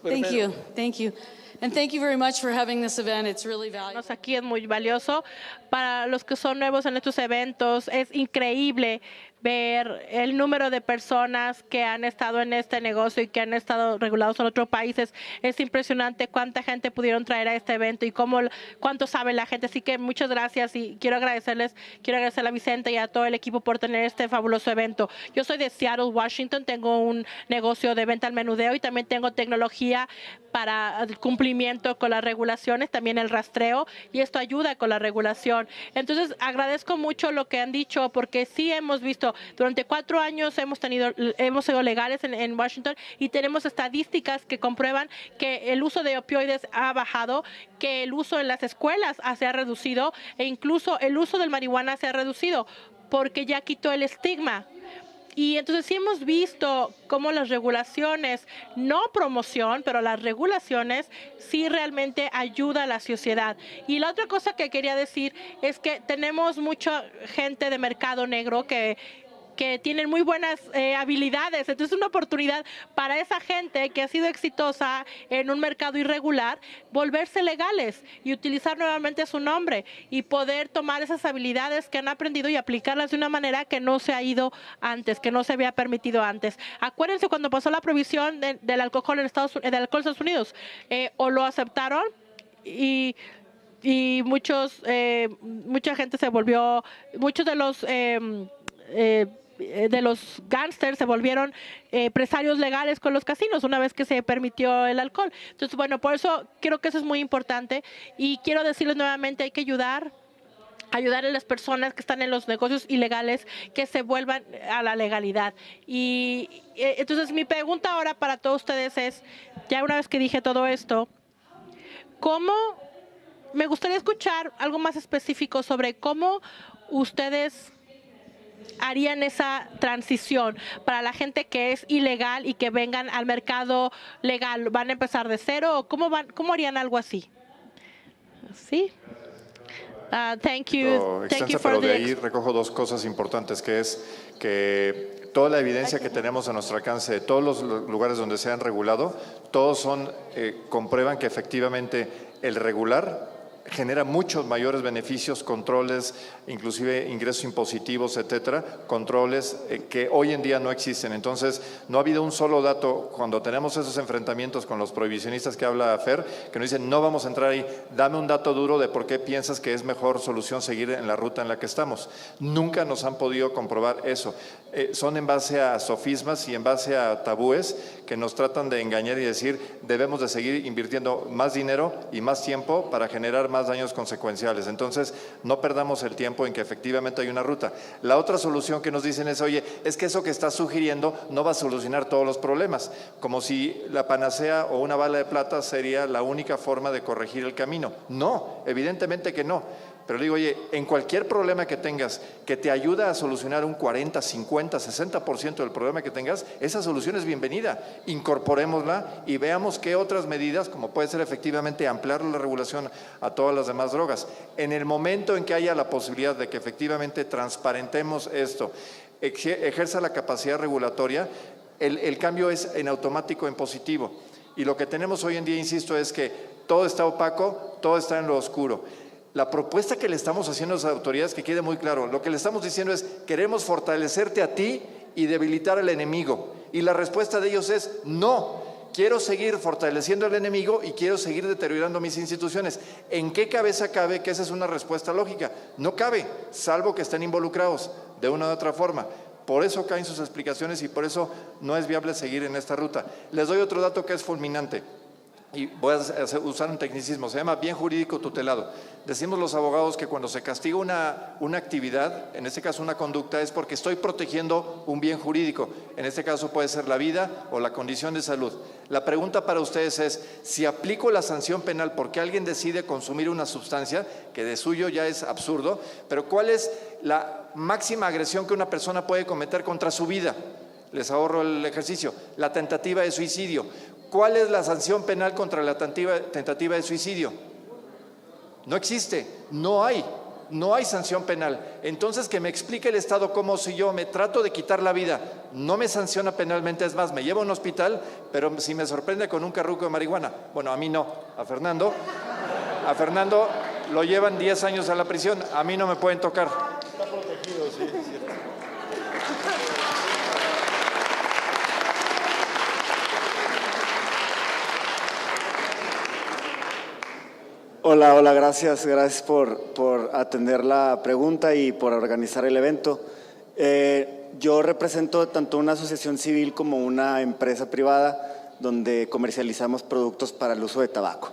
Thank you. Thank you. And thank you very much for having this event. It's really valuable. Aquí es muy valioso para los que son nuevos en estos eventos. Es increíble ver el número de personas que han estado en este negocio y que han estado regulados en otros países. Es impresionante cuánta gente pudieron traer a este evento y cuánto sabe la gente. Así que muchas gracias, y quiero agradecerle a Vicente y a todo el equipo por tener este fabuloso evento. Yo soy de Seattle, Washington. Tengo un negocio de venta al menudeo y también tengo tecnología para el cumplimiento con las regulaciones, también el rastreo, y esto ayuda con la regulación. Entonces agradezco mucho lo que han dicho, porque sí hemos visto durante 4 años hemos sido legales en Washington, y tenemos estadísticas que comprueban que el uso de opioides ha bajado, que el uso en las escuelas se ha reducido, e incluso el uso del marihuana se ha reducido porque ya quitó el estigma. Y entonces sí hemos visto cómo las regulaciones, no promoción, pero las regulaciones sí realmente ayuda a la sociedad. Y la otra cosa que quería decir es que tenemos mucha gente de mercado negro que tienen muy buenas habilidades. Entonces es una oportunidad para esa gente que ha sido exitosa en un mercado irregular volverse legales y utilizar nuevamente su nombre y poder tomar esas habilidades que han aprendido y aplicarlas de una manera que no se ha ido antes, que no se había permitido antes. Acuérdense cuando pasó la prohibición del alcohol en Estados Unidos, o lo aceptaron y mucha gente se volvió, muchos de los gángsters se volvieron empresarios legales con los casinos una vez que se permitió el alcohol. Entonces, bueno, por eso creo que eso es muy importante, y quiero decirles nuevamente, hay que ayudar a las personas que están en los negocios ilegales que se vuelvan a la legalidad. Y entonces mi pregunta ahora para todos ustedes es, ya una vez que dije todo esto, me gustaría escuchar algo más específico sobre cómo ustedes harían esa transición para la gente que es ilegal y que vengan al mercado legal. ¿Van a empezar de cero o cómo harían algo así? Sí. Thank you. Pero de ahí recojo 2 cosas importantes, que es que toda la evidencia que tenemos a nuestro alcance de todos los lugares donde se han regulado, todos comprueban que efectivamente el regular genera muchos mayores beneficios, controles, inclusive ingresos impositivos, etcétera, controles que hoy en día no existen. Entonces, no ha habido un solo dato cuando tenemos esos enfrentamientos con los prohibicionistas que habla Fer, que nos dicen, no vamos a entrar ahí, dame un dato duro de por qué piensas que es mejor solución seguir en la ruta en la que estamos. Nunca nos han podido comprobar eso. Son en base a sofismas y en base a tabúes que nos tratan de engañar y decir, debemos de seguir invirtiendo más dinero y más tiempo para generar más daños consecuenciales. Entonces, no perdamos el tiempo en que efectivamente hay una ruta. La otra solución que nos dicen es, oye, es que eso que estás sugiriendo no va a solucionar todos los problemas, como si la panacea o una bala de plata sería la única forma de corregir el camino. No, evidentemente que no. Pero le digo, oye, en cualquier problema que tengas que te ayuda a solucionar un 40, 50, 60% del problema que tengas, esa solución es bienvenida. Incorporémosla y veamos qué otras medidas, como puede ser efectivamente ampliar la regulación a todas las demás drogas. En el momento en que haya la posibilidad de que efectivamente transparentemos esto, ejerza la capacidad regulatoria, el cambio es en automático, en positivo. Y lo que tenemos hoy en día, insisto, es que todo está opaco, todo está en lo oscuro. La propuesta que le estamos haciendo a las autoridades, que quede muy claro, lo que le estamos diciendo es: queremos fortalecerte a ti y debilitar al enemigo. Y la respuesta de ellos es: no, quiero seguir fortaleciendo al enemigo y quiero seguir deteriorando mis instituciones. ¿En qué cabeza cabe que esa es una respuesta lógica? No cabe, salvo que estén involucrados de una u otra forma. Por eso caen sus explicaciones y por eso no es viable seguir en esta ruta. Les doy otro dato que es fulminante. Y voy a usar un tecnicismo, se llama bien jurídico tutelado. Decimos los abogados que cuando se castiga una actividad, en este caso una conducta, es porque estoy protegiendo un bien jurídico. En este caso puede ser la vida o la condición de salud. La pregunta para ustedes es: si aplico la sanción penal porque alguien decide consumir una sustancia, que de suyo ya es absurdo, pero ¿cuál es la máxima agresión que una persona puede cometer contra su vida? Les ahorro el ejercicio. La tentativa de suicidio. ¿Cuál es la sanción penal contra la tentativa de suicidio? No existe, no hay sanción penal. Entonces, que me explique el Estado cómo, si yo me trato de quitar la vida, no me sanciona penalmente, es más, me lleva a un hospital, pero si me sorprende con un carruco de marihuana. Bueno, a mí no, a Fernando lo llevan 10 años a la prisión, a mí no me pueden tocar. Está protegido, sí. Hola, gracias por atender la pregunta y por organizar el evento. Yo represento tanto una asociación civil como una empresa privada donde comercializamos productos para el uso de tabaco.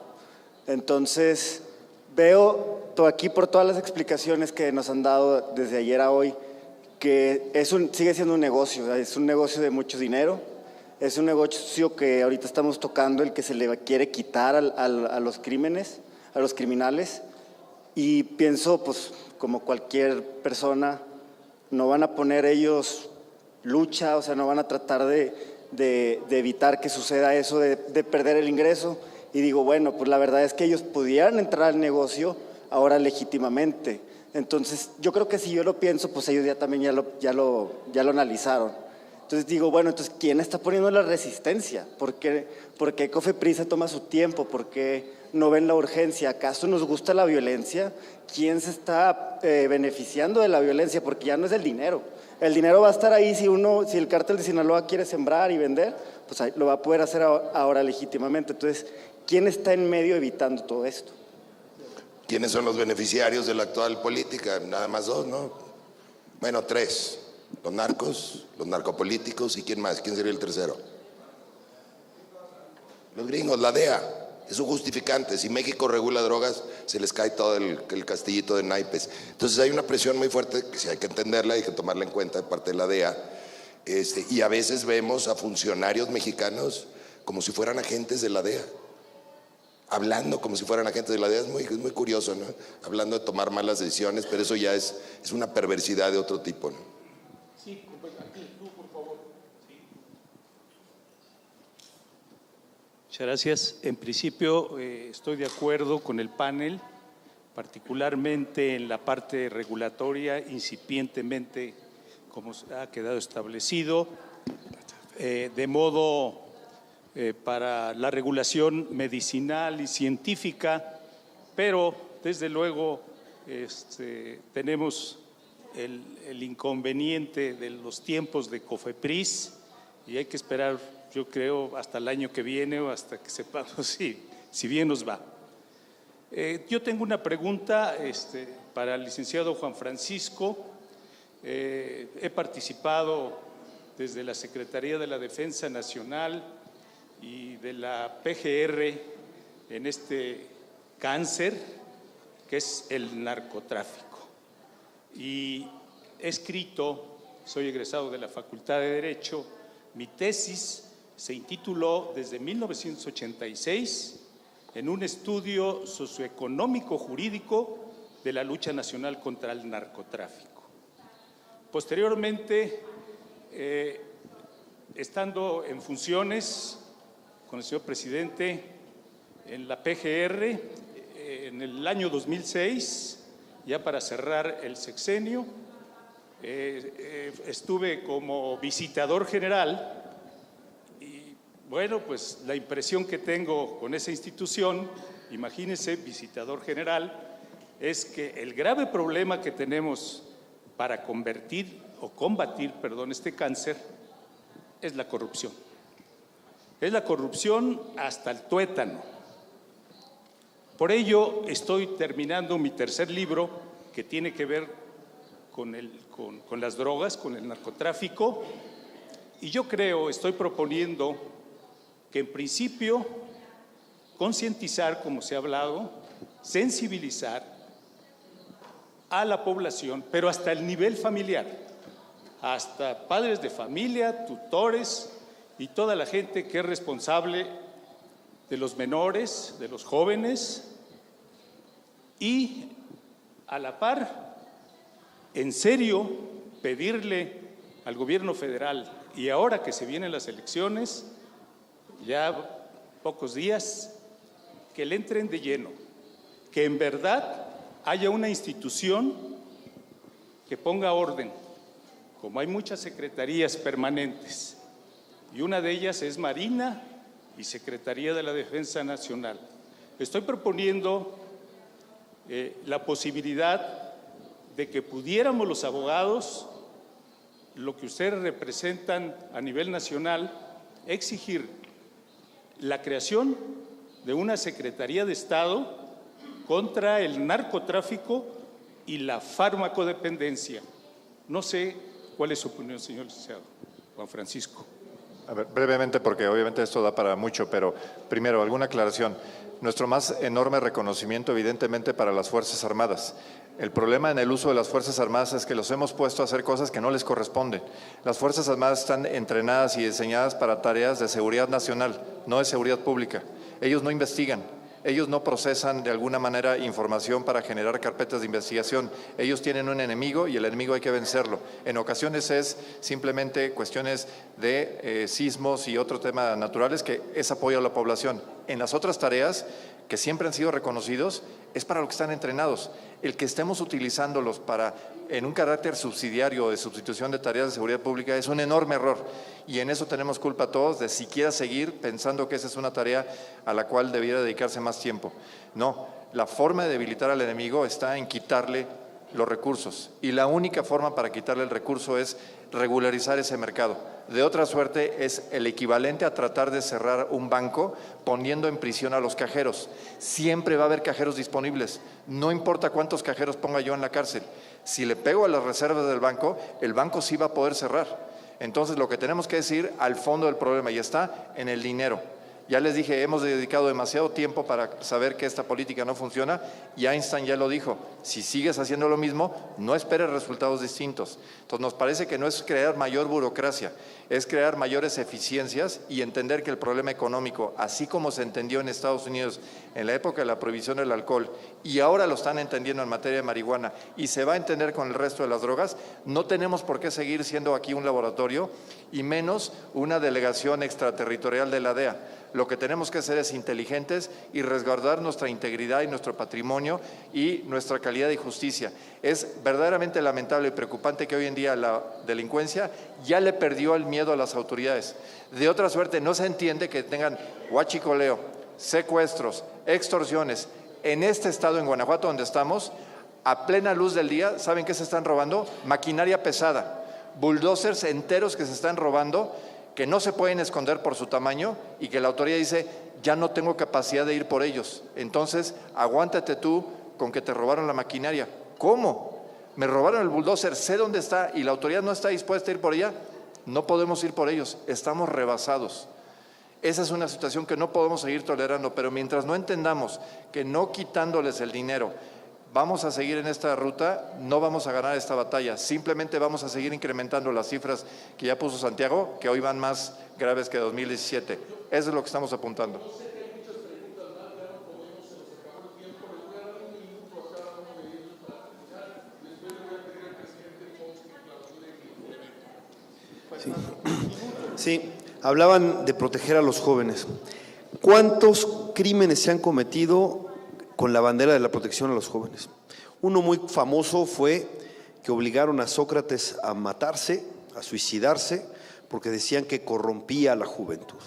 Entonces, veo aquí por todas las explicaciones que nos han dado desde ayer a hoy que sigue siendo un negocio, es un negocio de mucho dinero, es un negocio que ahorita estamos tocando, el que se le quiere quitar a los crímenes, a los criminales, y pienso, pues, como cualquier persona, no van a poner ellos lucha, o sea, no van a tratar de evitar que suceda eso, de perder el ingreso. Y digo, bueno, pues la verdad es que ellos pudieran entrar al negocio ahora legítimamente. Entonces, yo creo que si yo lo pienso, pues ellos ya lo analizaron. Entonces digo, bueno, entonces, ¿quién está poniendo la resistencia? ¿Por qué Cofepris toma su tiempo? ¿Por qué no ven la urgencia? ¿Acaso nos gusta la violencia? ¿Quién se está beneficiando de la violencia? Porque ya no es el dinero. El dinero va a estar ahí si el cártel de Sinaloa quiere sembrar y vender, pues ahí lo va a poder hacer ahora legítimamente. Entonces, ¿quién está en medio evitando todo esto? ¿Quiénes son los beneficiarios de la actual política? Nada más dos, ¿no? Bueno, tres. Los narcos, los narcopolíticos y ¿quién más? ¿Quién sería el tercero? Los gringos, la DEA. Es un justificante. Si México regula drogas, se les cae todo el castillito de naipes. Entonces hay una presión muy fuerte que sí hay que entenderla, hay que tomarla en cuenta de parte de la DEA. Y a veces vemos a funcionarios mexicanos como si fueran agentes de la DEA. Hablando como si fueran agentes de la DEA. Es muy curioso, ¿no? Hablando de tomar malas decisiones, pero eso ya es una perversidad de otro tipo, ¿no? Sí, aquí, tú, por favor. Sí. Muchas gracias. En principio, estoy de acuerdo con el panel, particularmente en la parte regulatoria, incipientemente, como ha quedado establecido, de modo para la regulación medicinal y científica, pero desde luego tenemos el inconveniente de los tiempos de Cofepris y hay que esperar, yo creo, hasta el año que viene o hasta que sepamos si bien nos va. Yo tengo una pregunta para el licenciado Juan Francisco. He participado desde la Secretaría de la Defensa Nacional y de la PGR en este cáncer que es el narcotráfico. Y he escrito, soy egresado de la Facultad de Derecho, mi tesis se intituló desde 1986 en un estudio socioeconómico jurídico de la lucha nacional contra el narcotráfico. Posteriormente, estando en funciones con el señor presidente en la PGR, en el año 2006, ya para cerrar el sexenio, estuve como visitador general y bueno, pues la impresión que tengo con esa institución, imagínense, visitador general, es que el grave problema que tenemos para combatir este cáncer es la corrupción. Es la corrupción hasta el tuétano. Por ello estoy terminando mi tercer libro que tiene que ver con las drogas, con el narcotráfico, y yo estoy proponiendo que en principio concientizar, como se ha hablado, sensibilizar a la población, pero hasta el nivel familiar, hasta padres de familia, tutores y toda la gente que es responsable de los menores, de los jóvenes, y a la par, en serio, pedirle al gobierno federal, y ahora que se vienen las elecciones, ya pocos días, que le entren de lleno, que en verdad haya una institución que ponga orden, como hay muchas secretarías permanentes, y una de ellas es Marina y Secretaría de la Defensa Nacional. Estoy proponiendo la posibilidad de que pudiéramos los abogados, lo que ustedes representan a nivel nacional, exigir la creación de una Secretaría de Estado contra el narcotráfico y la farmacodependencia. No sé cuál es su opinión, señor licenciado Juan Francisco. A ver, brevemente, porque obviamente esto da para mucho, pero primero, alguna aclaración. Nuestro más enorme reconocimiento, evidentemente, para las Fuerzas Armadas. El problema en el uso de las Fuerzas Armadas es que los hemos puesto a hacer cosas que no les corresponden. Las Fuerzas Armadas están entrenadas y diseñadas para tareas de seguridad nacional, no de seguridad pública. Ellos no investigan. Ellos no procesan de alguna manera información para generar carpetas de investigación. Ellos tienen un enemigo y el enemigo hay que vencerlo. En ocasiones es simplemente cuestiones de sismos y otro tema naturales que es apoyo a la población. En las otras tareas, que siempre han sido reconocidos, es para lo que están entrenados. El que estemos utilizándolos en un carácter subsidiario o de sustitución de tareas de seguridad pública es un enorme error. Y en eso tenemos culpa todos de siquiera seguir pensando que esa es una tarea a la cual debiera dedicarse más tiempo. No, la forma de debilitar al enemigo está en quitarle los recursos. Y la única forma para quitarle el recurso es regularizar ese mercado. De otra suerte es el equivalente a tratar de cerrar un banco poniendo en prisión a los cajeros. Siempre va a haber cajeros disponibles, no importa cuántos cajeros ponga yo en la cárcel. Si le pego a las reservas del banco, el banco sí va a poder cerrar. Entonces lo que tenemos que decir al fondo del problema y está en el dinero. Ya les dije, hemos dedicado demasiado tiempo para saber que esta política no funciona y Einstein ya lo dijo, si sigues haciendo lo mismo, no esperes resultados distintos. Entonces nos parece que no es crear mayor burocracia, es crear mayores eficiencias y entender que el problema económico, así como se entendió en Estados Unidos en la época de la prohibición del alcohol y ahora lo están entendiendo en materia de marihuana y se va a entender con el resto de las drogas, no tenemos por qué seguir siendo aquí un laboratorio y menos una delegación extraterritorial de la DEA. Lo que tenemos que hacer es inteligentes y resguardar nuestra integridad y nuestro patrimonio y nuestra calidad de justicia. Es verdaderamente lamentable y preocupante que hoy en día la delincuencia ya le perdió el miedo a las autoridades. De otra suerte, no se entiende que tengan huachicoleo, secuestros, extorsiones. En este estado, en Guanajuato, donde estamos, a plena luz del día, ¿saben qué se están robando? Maquinaria pesada, bulldozers enteros que se están robando, que no se pueden esconder por su tamaño y que la autoridad dice, ya no tengo capacidad de ir por ellos. Entonces, aguántate tú con que te robaron la maquinaria. ¿Cómo? Me robaron el bulldozer, sé dónde está y la autoridad no está dispuesta a ir por ella. No podemos ir por ellos, estamos rebasados. Esa es una situación que no podemos seguir tolerando, pero mientras no entendamos que no quitándoles el dinero, vamos a seguir en esta ruta, no vamos a ganar esta batalla, simplemente vamos a seguir incrementando las cifras que ya puso Santiago, que hoy van más graves que 2017. Eso es lo que estamos apuntando. Sí, hablaban de proteger a los jóvenes. ¿Cuántos crímenes se han cometido con la bandera de la protección a los jóvenes? Uno muy famoso fue que obligaron a Sócrates a matarse, a suicidarse, porque decían que corrompía a la juventud.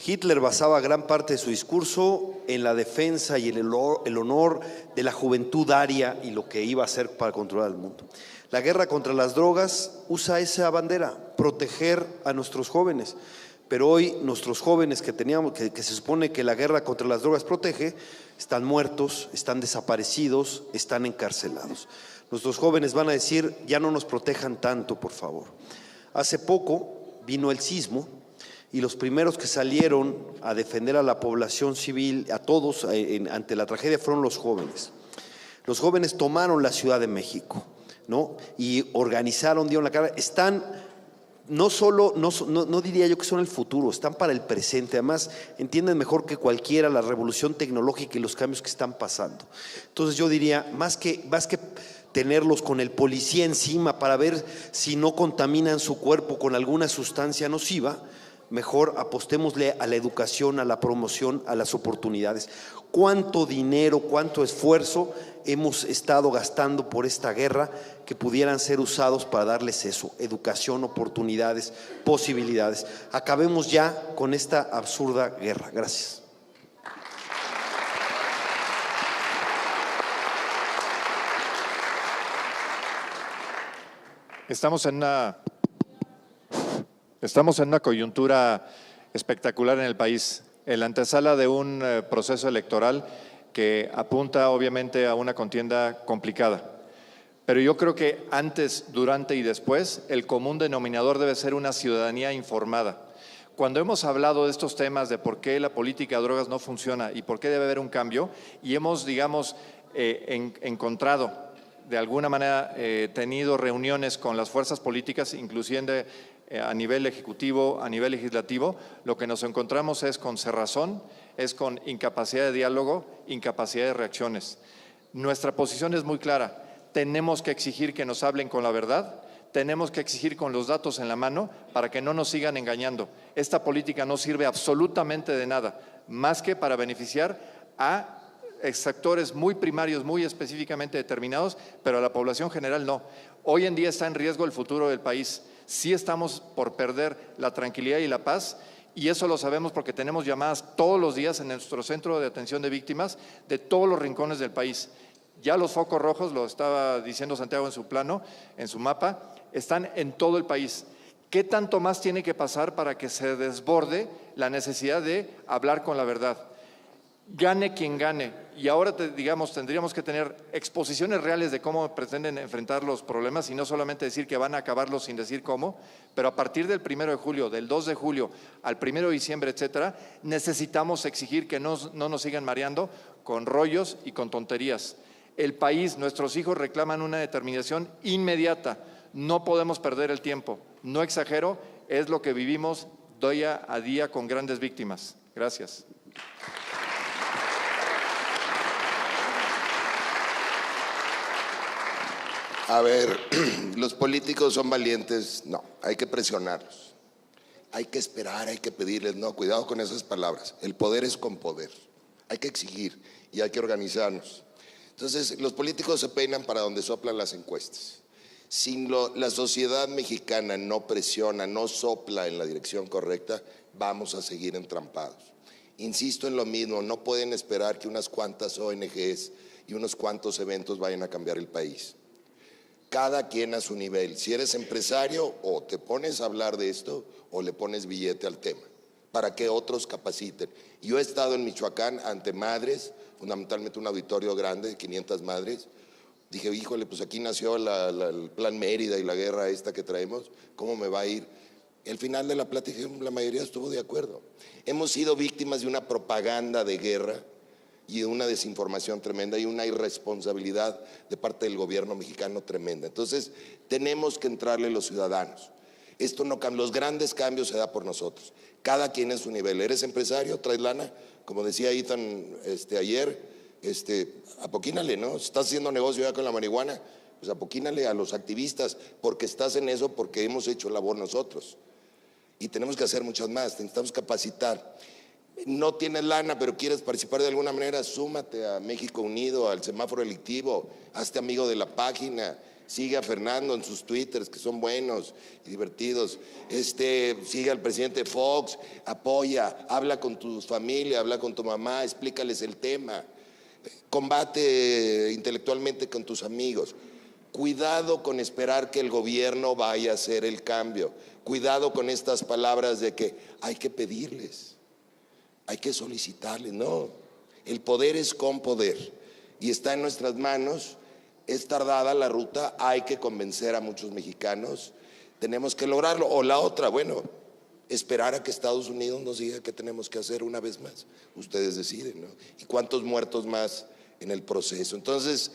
Hitler basaba gran parte de su discurso en la defensa y el honor de la juventud aria y lo que iba a hacer para controlar el mundo. La guerra contra las drogas usa esa bandera, proteger a nuestros jóvenes. Pero hoy nuestros jóvenes que se supone que la guerra contra las drogas protege, están muertos, están desaparecidos, están encarcelados. Nuestros jóvenes van a decir, ya no nos protejan tanto, por favor. Hace poco vino el sismo y los primeros que salieron a defender a la población civil, a todos, ante la tragedia, fueron los jóvenes. Los jóvenes tomaron la Ciudad de México, ¿no? Y organizaron, dieron la cara. Están, no diría yo que son el futuro, están para el presente. Además, entienden mejor que cualquiera la revolución tecnológica y los cambios que están pasando. Entonces yo diría, más que tenerlos con el policía encima para ver si no contaminan su cuerpo con alguna sustancia nociva, mejor apostémosle a la educación, a la promoción, a las oportunidades. ¿Cuánto dinero, cuánto esfuerzo hemos estado gastando por esta guerra que pudieran ser usados para darles eso, educación, oportunidades, posibilidades? Acabemos ya con esta absurda guerra. Gracias. Estamos en una coyuntura espectacular en el país, en la antesala de un proceso electoral que apunta obviamente a una contienda complicada. Pero yo creo que antes, durante y después, el común denominador debe ser una ciudadanía informada. Cuando hemos hablado de estos temas de por qué la política de drogas no funciona y por qué debe haber un cambio, y hemos, digamos, encontrado, de alguna manera, tenido reuniones con las fuerzas políticas, inclusive a nivel ejecutivo, a nivel legislativo, lo que nos encontramos es con cerrazón, es con incapacidad de diálogo, incapacidad de reacciones. Nuestra posición es muy clara. Tenemos que exigir que nos hablen con la verdad, tenemos que exigir con los datos en la mano para que no nos sigan engañando. Esta política no sirve absolutamente de nada, más que para beneficiar a sectores muy primarios, muy específicamente determinados, pero a la población general no. Hoy en día está en riesgo el futuro del país. Sí estamos por perder la tranquilidad y la paz, y eso lo sabemos porque tenemos llamadas todos los días en nuestro centro de atención de víctimas de todos los rincones del país. Ya los focos rojos, lo estaba diciendo Santiago en su plano, en su mapa, están en todo el país. ¿Qué tanto más tiene que pasar para que se desborde la necesidad de hablar con la verdad? Gane quien gane, y ahora digamos tendríamos que tener exposiciones reales de cómo pretenden enfrentar los problemas y no solamente decir que van a acabarlos sin decir cómo, pero a partir del 1 de julio, del 2 de julio al 1 de diciembre, etcétera, necesitamos exigir que no nos sigan mareando con rollos y con tonterías. El país, nuestros hijos reclaman una determinación inmediata, no podemos perder el tiempo, no exagero, es lo que vivimos día a día con grandes víctimas. Gracias. A ver, ¿los políticos son valientes? No, hay que presionarlos. Hay que esperar, hay que pedirles. No, cuidado con esas palabras. El poder es con poder. Hay que exigir y hay que organizarnos. Entonces, los políticos se peinan para donde soplan las encuestas. Si la sociedad mexicana no presiona, no sopla en la dirección correcta, vamos a seguir entrampados. Insisto en lo mismo, no pueden esperar que unas cuantas ONGs y unos cuantos eventos vayan a cambiar el país. Cada quien a su nivel. Si eres empresario, o te pones a hablar de esto o le pones billete al tema para que otros capaciten. Yo he estado en Michoacán ante madres, fundamentalmente un auditorio grande de 500 madres. Dije, híjole, pues aquí nació el Plan Mérida y la guerra esta que traemos, ¿cómo me va a ir? Y al final de la plática la mayoría estuvo de acuerdo. Hemos sido víctimas de una propaganda de guerra y de una desinformación tremenda y una irresponsabilidad de parte del gobierno mexicano tremenda. Entonces, tenemos que entrarle los ciudadanos. Esto no cambia, los grandes cambios se da por nosotros. Cada quien en su nivel. ¿Eres empresario? ¿Traes lana? Como decía Ethan ayer, apoquínale, ¿no? Si estás haciendo negocio ya con la marihuana, pues apoquínale a los activistas, porque estás en eso, porque hemos hecho labor nosotros. y tenemos que hacer muchas más, necesitamos capacitar. No tienes lana, pero quieres participar de alguna manera, súmate a México Unido, al semáforo delictivo, hazte amigo de la página, sigue a Fernando en sus twitters que son buenos y divertidos, sigue al presidente Fox, apoya, habla con tu familia, habla con tu mamá, explícales el tema, combate intelectualmente con tus amigos. Cuidado con esperar que el gobierno vaya a hacer el cambio, cuidado con estas palabras de que hay que pedirles, hay que solicitarles. No, el poder es con poder y está en nuestras manos. Es tardada la ruta, hay que convencer a muchos mexicanos, tenemos que lograrlo. O la otra, bueno, esperar a que Estados Unidos nos diga qué tenemos que hacer una vez más. Ustedes deciden, ¿no? Y cuántos muertos más en el proceso. Entonces,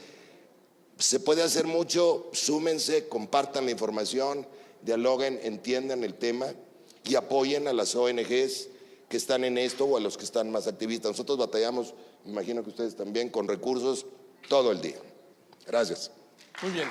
se puede hacer mucho, súmense, compartan la información, dialoguen, entiendan el tema y apoyen a las ONGs que están en esto o a los que están más activistas. Nosotros batallamos, me imagino que ustedes también, con recursos todo el día. Gracias. Muy bien.